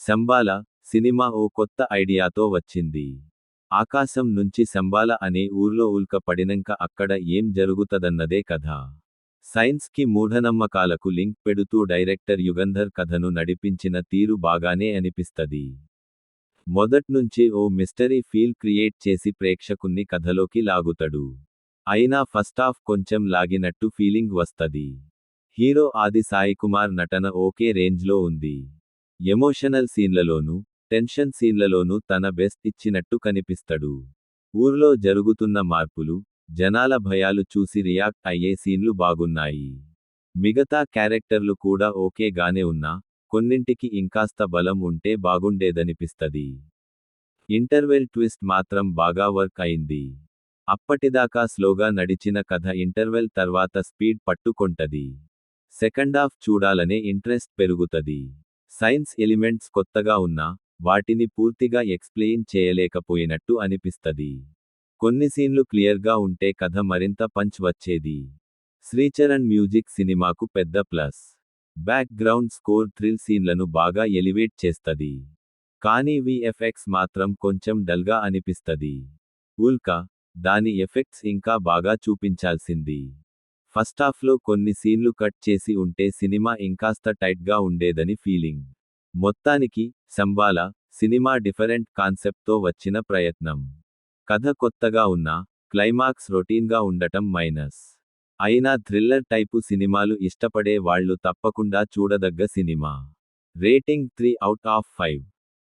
Shambhala cinema ఓ కొత్త ఐడియాతో వచ్చింది. ఆకాశం నుంచి శంబాల అనే ఊర్లో ఉల్క పడినంక అక్కడ ఏం జరుగుతదన్నదే కథ. సైన్స్ కి మూఢనమ్మకాలకు లింక్ పెడుతూ డైరెక్టర్ యుగంధర్ కథను నడిపించిన తీరు బాగానే అనిపిస్తది. మొదట్నుంచి ఓ మిస్టరీ ఫీల్ క్రియేట్ చేసి ప్రేక్షకున్ని కథలోకి లాగుతడు. అయినా ఫస్టాఫ్ కొంచెం లాగినట్టు ఫీలింగ్ వస్తది. హీరో ఆది సాయికుమార్ నటన ఓకే రేంజ్లో ఉంది. ఎమోషనల్ సీన్లలోనూ, టెన్షన్ సీన్లలోనూ తన బెస్ట్ ఇచ్చినట్టు కనిపిస్తడు. ఊర్లో జరుగుతున్న మార్పులు, జనాల భయాలు చూసి రియాక్ట్ అయ్యే సీన్లు బాగున్నాయి. మిగతా క్యారెక్టర్లు కూడా ఓకే గానే ఉన్నా, కొన్నింటికి ఇంకాస్త బలం ఉంటే బాగుండేదనిపిస్తది. ఇంటర్వెల్ ట్విస్ట్ మాత్రం బాగా వర్క్ అయింది. అప్పటిదాకా స్లోగా నడిచిన కథ ఇంటర్వెల్ తర్వాత స్పీడ్ పట్టుకొంటది. సెకండాఫ్ చూడాలనే ఇంట్రెస్ట్ పెరుగుతది. సైన్స్ ఎలిమెంట్స్ కొత్తగా ఉన్నా, వాటిని పూర్తిగా ఎక్స్ప్లెయిన్ చేయలేకపోయినట్టు అనిపిస్తది. కొన్ని సీన్లు క్లియర్గా ఉంటే కథ మరింత పంచ్ వచ్చేది. శ్రీచరణ్ మ్యూజిక్ సినిమాకు పెద్ద plus. Background score thrill సీన్లను బాగా ఎలివేట్ చేస్తది. కానీ విఎఫ్ఎక్స్ మాత్రం కొంచెం డల్గా అనిపిస్తది. ఉల్క, దాని ఎఫెక్ట్స్ ఇంకా బాగా చూపించాల్సింది. ఫస్టాఫ్లో కొన్ని సీన్లు కట్ చేసి ఉంటే సినిమా ఇంకాస్త టైట్గా ఉండేదని ఫీలింగ్. మొత్తానికి, శంబాల సినిమా డిఫరెంట్ కాన్సెప్ట్తో వచ్చిన ప్రయత్నం. కథ కొత్తగా ఉన్నా, క్లైమాక్స్ రొటీన్గా ఉండటం మైనస్. అయినా థ్రిల్లర్ టైపు సినిమాలు ఇష్టపడే వాళ్ళు తప్పకుండా చూడదగ్గ సినిమా. రేటింగ్ 3/5.